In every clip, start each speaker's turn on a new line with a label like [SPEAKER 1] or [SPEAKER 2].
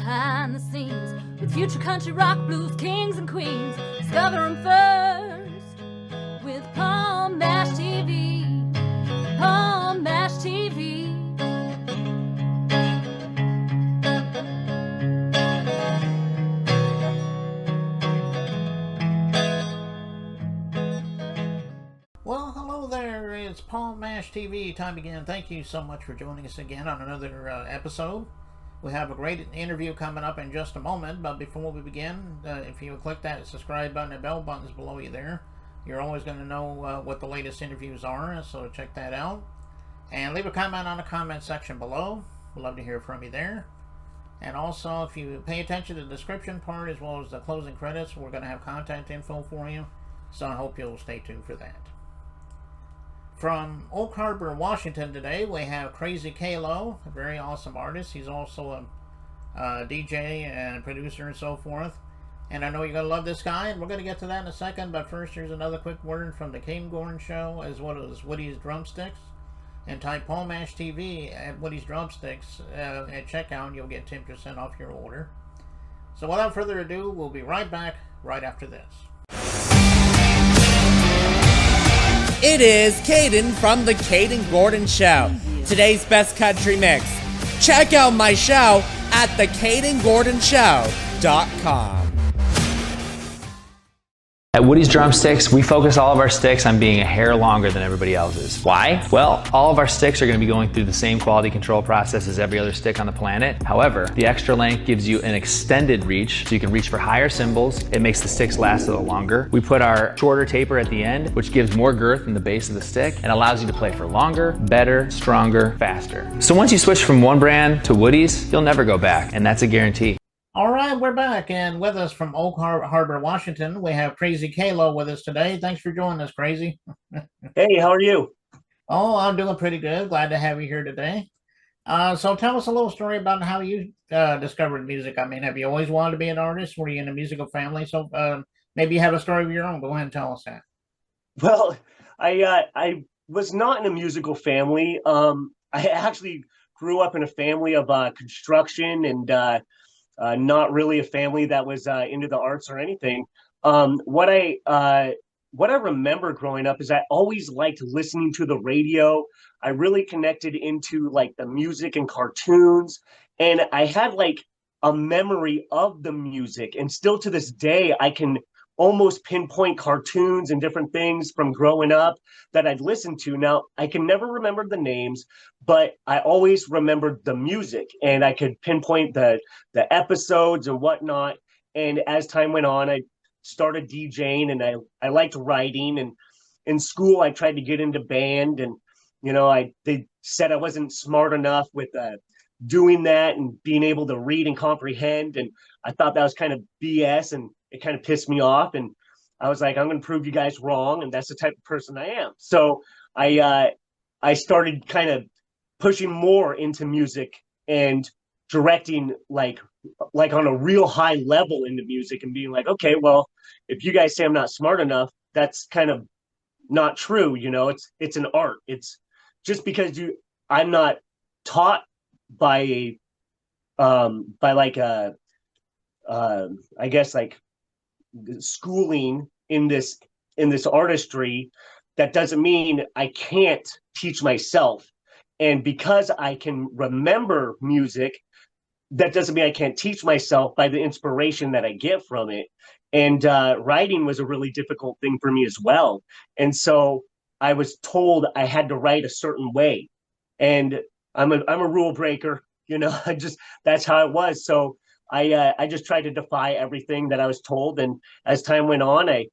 [SPEAKER 1] behind the scenes with future country rock blues kings and queens. Discover them first with Palm Mash TV. Palm Mash TV.
[SPEAKER 2] Well, hello there. It's Palm Mash TV time again. Thank you so much for joining us again on another episode. We have a great interview coming up in just a moment, but before we begin, if you click that subscribe button and bell buttons below you there, you're always going to know what the latest interviews are, so check that out. And leave a comment on the comment section below. We'd love to hear from you there. And also, if you pay attention to the description part as well as the closing credits, we're going to have contact info for you, so I hope you'll stay tuned for that. From Oak Harbor, Washington today, we have Krazy K-Loe, a very awesome artist. He's also a DJ and producer and so forth. And I know you're going to love this guy, and we're going to get to that in a second. But first, here's another quick word from the K-Loe Show, as well as Woody's Drumsticks. And type Palm Mash TV at Woody's Drumsticks at checkout, and you'll get 10% off your order. So without further ado, we'll be right back right after this.
[SPEAKER 3] It is Caden from the Caden Gordon Show. Today's best country mix. Check out my show at thecadengordonshow.com.
[SPEAKER 4] At Woody's Drumsticks, we focus all of our sticks on being a hair longer than everybody else's. Why? Well, all of our sticks are going to be going through the same quality control process as every other stick on the planet. However, the extra length gives you an extended reach, so you can reach for higher cymbals. It makes the sticks last a little longer. We put our shorter taper at the end, which gives more girth in the base of the stick and allows you to play for longer, better, stronger, faster. So once you switch from one brand to Woody's, you'll never go back, and that's a guarantee.
[SPEAKER 2] All right, we're back, and with us from Oak Harbor, Washington, we have Krazy K-Loe with us today. Thanks for joining us, Krazy.
[SPEAKER 5] Hey, how are you?
[SPEAKER 2] Oh, I'm doing pretty good. Glad to have you here today. So tell us a little story about how you discovered music. I mean, have you always wanted to be an artist? Were you in a musical family? So maybe you have a story of your own. Go ahead and tell us that.
[SPEAKER 5] Well, I was not in a musical family. I actually grew up in a family of construction and not really a family that was into the arts or anything. What I remember growing up is I always liked listening to the radio. I really connected into like the music and cartoons, and I had like a memory of the music. And still to this day, I can almost pinpoint cartoons and different things from growing up that I'd listened to. Now, I can never remember the names, but I always remembered the music, and I could pinpoint the episodes and whatnot. And as time went on, I started DJing, and I liked writing. And in school, I tried to get into band, and they said I wasn't smart enough with doing that and being able to read and comprehend. And I thought that was kind of BS, and it kind of pissed me off. And I was like, I'm going to prove you guys wrong. And that's the type of person I am. So I started kind of pushing more into music and directing like on a real high level into music, and being like, okay, well, if you guys say I'm not smart enough, that's kind of not true. It's an art. It's just because I'm not taught by like I guess like schooling in this artistry, that doesn't mean I can't teach myself. And because I can remember music, that doesn't mean I can't teach myself by the inspiration that I get from it. And writing was a really difficult thing for me as well. And so I was told I had to write a certain way, and I'm a rule breaker. That's how it was. So I just tried to defy everything that I was told. And as time went on, I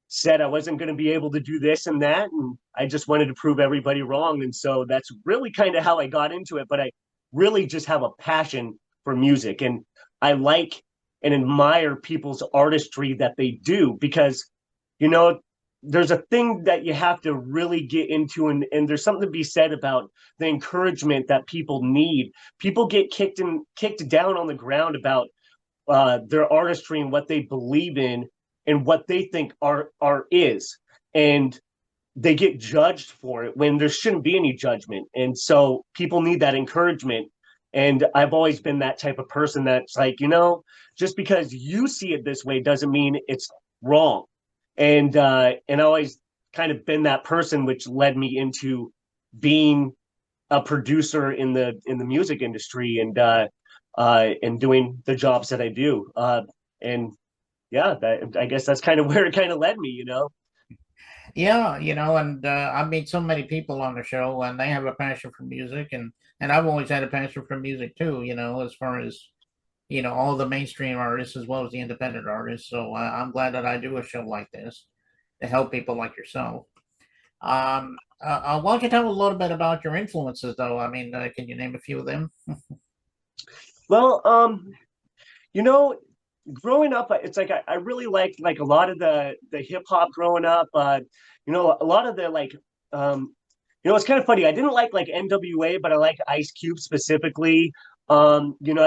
[SPEAKER 5] said I wasn't going to be able to do this and that. And I just wanted to prove everybody wrong. And so that's really kind of how I got into it. But I really just have a passion for music. And I like and admire people's artistry that they do, because, there's a thing that you have to really get into, and there's something to be said about the encouragement that people need. People get kicked down on the ground about their artistry and what they believe in and what they think art is. And they get judged for it when there shouldn't be any judgment. And so people need that encouragement. And I've always been that type of person that's like, just because you see it this way doesn't mean it's wrong. And I always kind of been that person, which led me into being a producer in the music industry and doing the jobs that I do. And yeah, I guess that's kind of where it kind of led me.
[SPEAKER 2] Yeah, and I meet so many people on the show, and they have a passion for music, and I've always had a passion for music too. As far as all the mainstream artists as well as the independent artists. So I'm glad that I do a show like this to help people like yourself. Why don't you tell a little bit about your influences, though? I mean, can you name a few of them?
[SPEAKER 5] Well, you know, growing up, it's like I really liked like a lot of the hip hop growing up. A lot of the it's kind of funny. I didn't like NWA, but I like Ice Cube specifically. I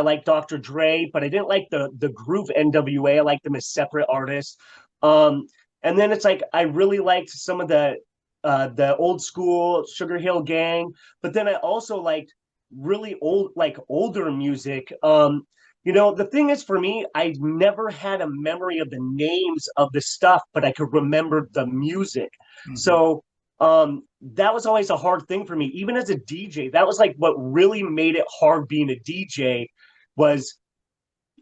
[SPEAKER 5] like Dr. Dre, but I didn't like the group NWA. I like them as separate artists. Um, and then it's like I really liked some of the old school Sugar Hill Gang, but then I also liked really older music. The thing is for me, I never had a memory of the names of the stuff, but I could remember the music.
[SPEAKER 2] Hmm.
[SPEAKER 5] So that was always a hard thing for me. Even as a DJ, that was like what really made it hard being a DJ was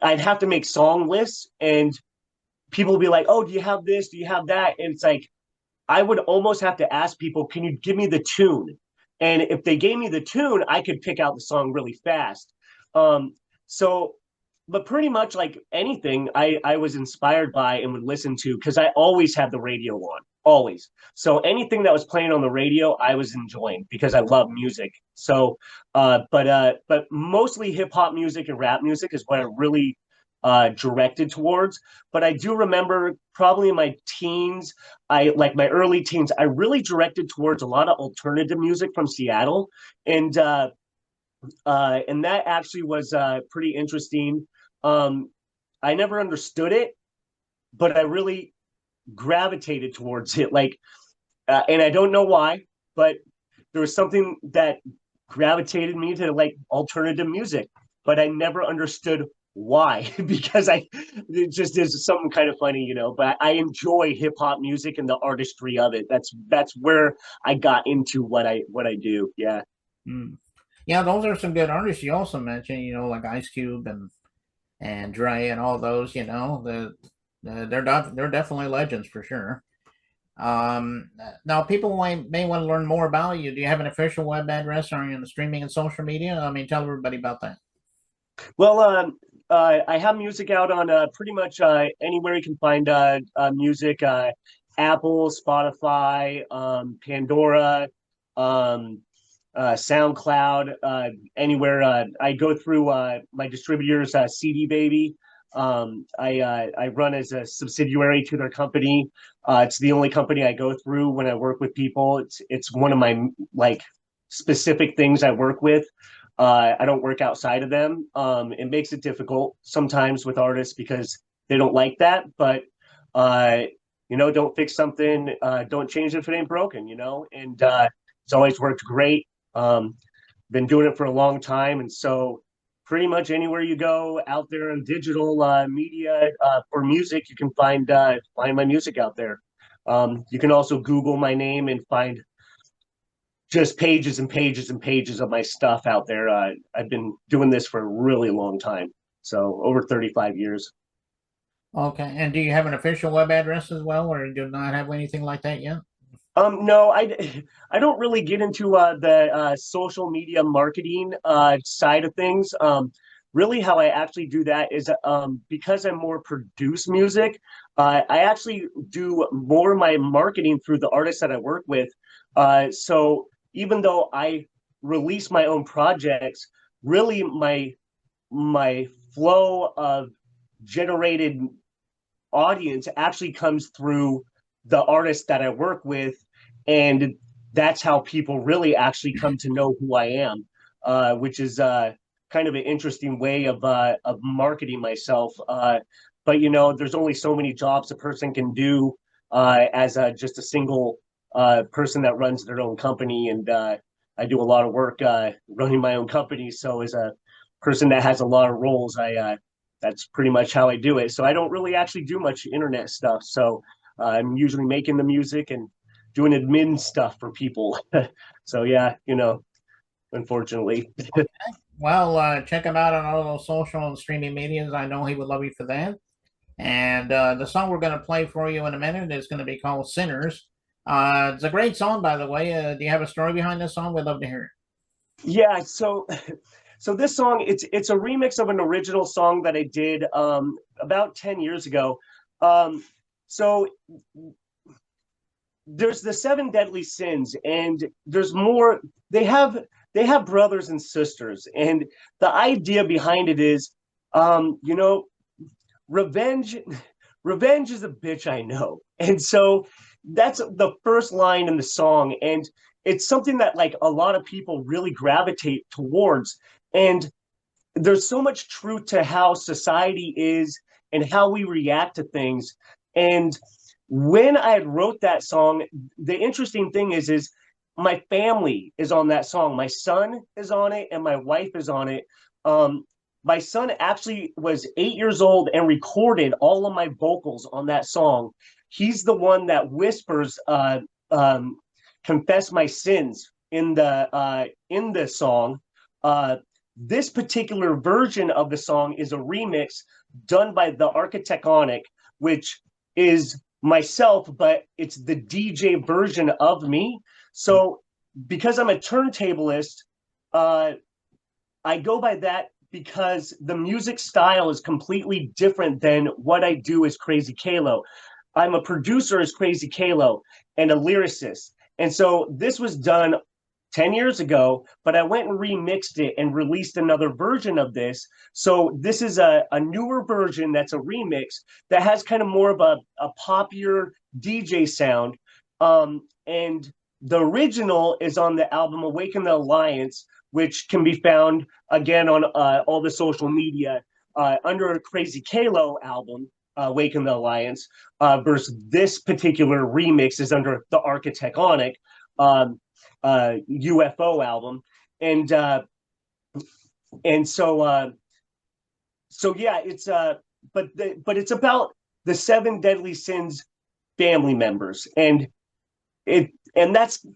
[SPEAKER 5] I'd have to make song lists and people would be like, "Oh, do you have this? Do you have that?" And it's like I would almost have to ask people, "Can you give me the tune?" And if they gave me the tune, I could pick out the song really fast. Um, so but pretty much like anything I was inspired by and would listen to because I always had the radio on, always. So anything that was playing on the radio, I was enjoying because I love music. So, but mostly hip hop music and rap music is what I really directed towards. But I do remember probably in my teens, I like my early teens, I really directed towards a lot of alternative music from Seattle, and and that actually was pretty interesting. Um, I never understood it, but I really gravitated towards it. And I don't know why, but there was something that gravitated me to like alternative music, but I never understood why because it just is something kind of funny. But I enjoy hip hop music and the artistry of it. That's where I got into what I do. Yeah.
[SPEAKER 2] Mm. Yeah, those are some good artists. You also mentioned, like Ice Cube and Dre and all those. They're definitely legends for sure. Now people may want to learn more about you. Do you have an official web address? Or are you in the streaming and social media? I mean, tell everybody about that.
[SPEAKER 5] Well, I have music out on pretty much anywhere you can find music. Apple, Spotify, Pandora, um, SoundCloud, anywhere. I go through my distributor's CD Baby. I run as a subsidiary to their company. It's the only company I go through when I work with people. It's one of my like specific things I work with. I don't work outside of them. It makes it difficult sometimes with artists because they don't like that. But don't fix something, don't change it if it ain't broken. And it's always worked great. Been doing it for a long time, and so pretty much anywhere you go out there in digital media for music, you can find my music out there. You can also Google my name and find just pages and pages and pages of my stuff out there. I've been doing this for a really long time, so over 35 years.
[SPEAKER 2] Okay, and do you have an official web address as well, or do you not have anything like that yet?
[SPEAKER 5] No, I don't really get into the social media marketing side of things. Really, how I actually do that is because I more produce music. I actually do more of my marketing through the artists that I work with. So even though I release my own projects, really my flow of generated audience actually comes through the artists that I work with, and that's how people really actually come to know who I am, which is kind of an interesting way of marketing myself. But there's only so many jobs a person can do as just a single person that runs their own company, and I do a lot of work running my own company. So as person that has a lot of roles, that's pretty much how I do it. So I don't really actually do much internet stuff. So I'm usually making the music and doing admin stuff for people. So yeah, unfortunately.
[SPEAKER 2] Well, check him out on all those social and streaming medias. I know he would love you for that. And the song we're going to play for you in a minute is going to be called Sinners. It's a great song, by the way. Do you have a story behind this song? We'd love to hear it.
[SPEAKER 5] Yeah, so this song, it's a remix of an original song that I did about 10 years ago. So there's the seven deadly sins, and there's more. They have brothers and sisters, and the idea behind it is, revenge revenge is a bitch, I know. And so that's the first line in the song, and it's something that like a lot of people really gravitate towards. And there's so much truth to how society is and how we react to things. And when I wrote that song, the interesting thing is my family is on that song. My son is on it and my wife is on it. My son actually was 8 years old and recorded all of my vocals on that song. He's the one that whispers confess my sins in the song. This particular version of the song is a remix done by the Architectonic, which is myself, but it's the DJ version of me. So because I'm a turntablist, I go by that because the music style is completely different than what I do as Krazy K-Loe. I'm a producer as Krazy K-Loe and a lyricist. And so this was done 10 years ago, but I went and remixed it and released another version of this. So this is a newer version that's a remix that has kind of more of a poppier DJ sound. And the original is on the album Awaken the Alliance, which can be found again on all the social media under a Krazy K-Loe album, Awaken the Alliance, versus this particular remix is under the Architectonic UFO album. And so yeah, it's but it's about the seven deadly sins family members, and that's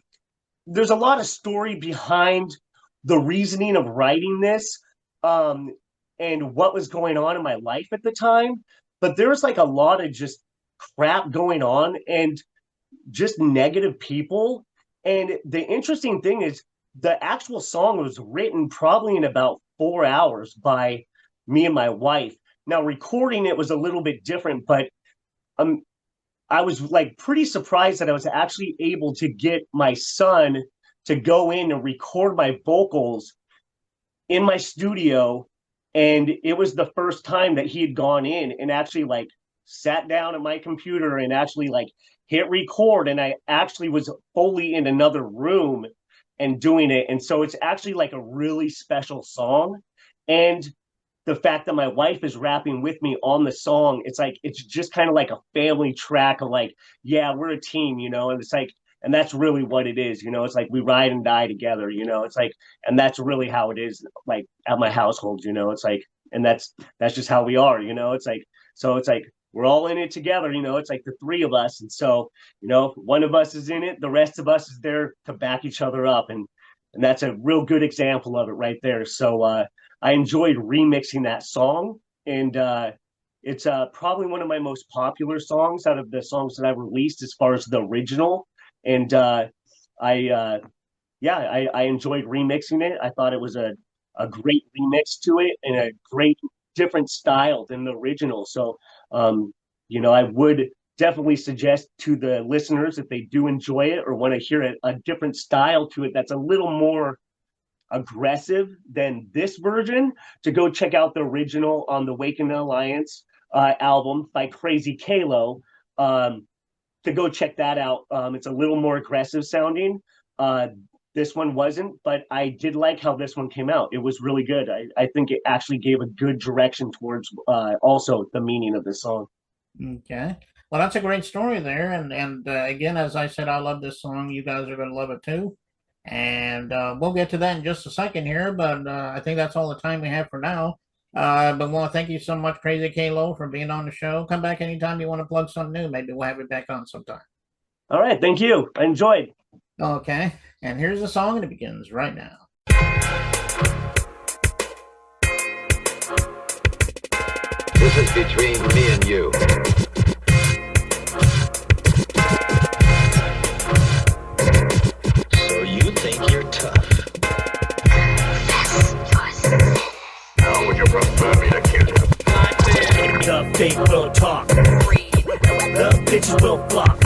[SPEAKER 5] there's a lot of story behind the reasoning of writing this, and what was going on in my life at the time. But there's like a lot of just crap going on and just negative people. And the interesting thing is the actual song was written probably in about 4 hours by me and my wife. Now recording it was a little bit different, but I was like pretty surprised that I was actually able to get my son to go in and record my vocals in my studio. And it was the first time that he had gone in and actually like sat down at my computer and actually like hit record. And I actually was fully in another room and doing it. And so it's actually like a really special song. And the fact that my wife is rapping with me on the song, it's like, it's just kind of like a family track of like, yeah, we're a team, and it's like, and that's really what it is, it's like we ride and die together, it's like, and that's really how it is, like at my household, it's like, and that's just how we are, it's like, so it's like, we're all in it together, it's like the three of us. And so, one of us is in it, the rest of us is there to back each other up. And that's a real good example of it right there. So, I enjoyed remixing that song, and it's probably one of my most popular songs out of the songs that I've released as far as the original. And I enjoyed remixing it. I thought it was a great remix to it and a great different style than the original. So, I would definitely suggest to the listeners, if they do enjoy it or want to hear a different style to it that's a little more aggressive than this version, to go check out the original on the Awaken Alliance album by Krazy K-Loe. To go check that out. It's a little more aggressive sounding. This one wasn't, but I did like how this one came out. It was really good. I think it actually gave a good direction towards also the meaning of the song.
[SPEAKER 2] Okay. Well, that's a great story there. And again, as I said, I love this song. You guys are going to love it too. And we'll get to that in just a second here, but I think that's all the time we have for now. But I want to thank you so much, Krazy K-Loe, for being on the show. Come back anytime you want to plug something new. Maybe we'll have it back on sometime.
[SPEAKER 5] All right, thank you. I enjoyed.
[SPEAKER 2] Okay, and here's the song, and it begins right now.
[SPEAKER 6] This is between me and you. So you think you're tough? How would you prefer me to kill you?
[SPEAKER 7] The fake will talk. The bitches will flock.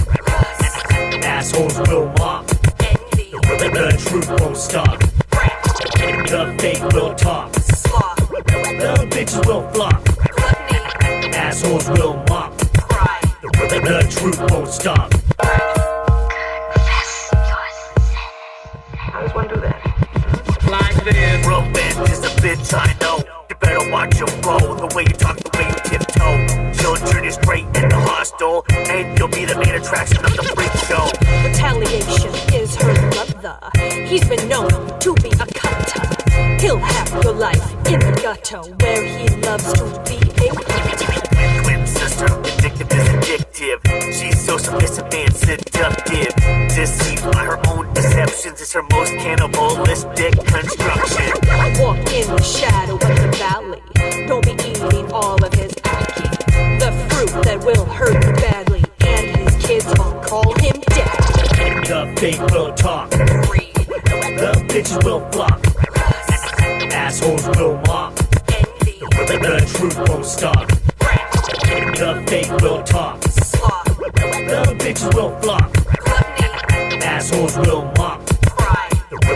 [SPEAKER 7] Assholes will mock. The truth won't stop. The fake will talk. The bitches will flock. Assholes will mock. The truth won't stop.
[SPEAKER 6] How does one do that?
[SPEAKER 7] Like this. Romance is a bitch, I know. You better watch your flow. The way you talk, the way you tiptoe. She'll turn you straight into hostile. And you'll be the main attraction of the freak show.
[SPEAKER 8] Retaliation is her brother. He's been known to be a cutter. He'll have your life in the gutter where he loves to be a
[SPEAKER 7] Twin sister, addictive is addictive. She's so submissive and seductive. Deceived by her own deceptions is her most cannibalistic construction.
[SPEAKER 8] walk in the shadow of the valley. Don't be eating all of his ackee. The fruit that will hurt you badly. And his kids all call him daddy.
[SPEAKER 7] The fake will talk. The bitches will flock. Assholes will mock. The truth won't stop. The fake will talk. The bitches will flock. Assholes will mock.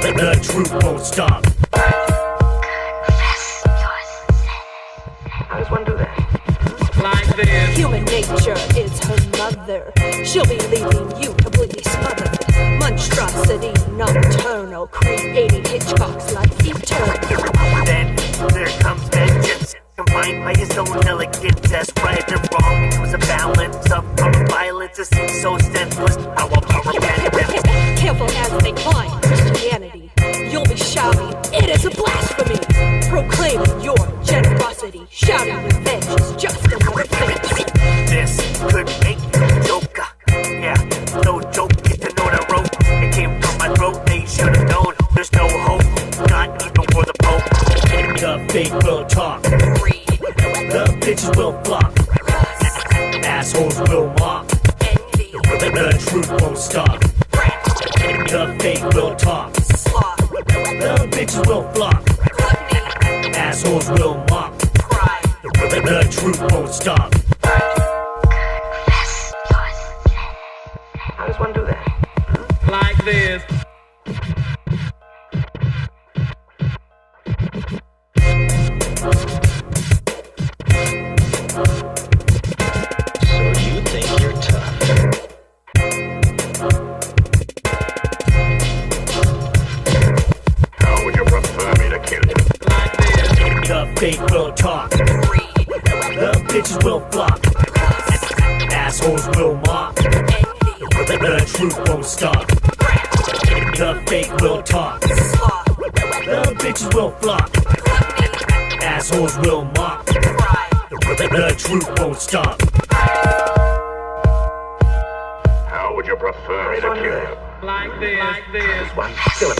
[SPEAKER 7] The truth won't stop.
[SPEAKER 6] How does one do that?
[SPEAKER 7] Like this.
[SPEAKER 8] Human nature is her mother. She'll be leaving you completely smothered. Monstrosity nocturnal, creating Hitchcock's life eternal.
[SPEAKER 7] Then there comes vengeance, combined by his own elegance. As right and wrong becomes a balance of power violence. It seems so senseless. How will power manifest?
[SPEAKER 8] Careful as they climb Christianity. You'll be shouting, it is a blasphemy. Proclaiming your generosity. Shouting revenge is just another fantasy.
[SPEAKER 7] This could make you a joker. Yeah, no joke, get to know that rope. It came from my throat, they should have known. There's no hope, not even for the Pope. The fake will talk. The bitches will flock. Assholes will mock. The truth won't stop. The fake will talk. The bitches will flock. Assholes will mock. The truth won't stop.
[SPEAKER 6] How does one do that?
[SPEAKER 7] Like this.
[SPEAKER 6] So you think you're tough? How would you prefer me to kill you?
[SPEAKER 7] Like this. The fake will talk. The bitches will flock. Assholes will mock. The truth won't stop. The fake will talk. The bitches will flock. Assholes will mock. The truth won't stop.
[SPEAKER 6] How would you prefer me to kill you?
[SPEAKER 7] Like this.
[SPEAKER 6] One kill him.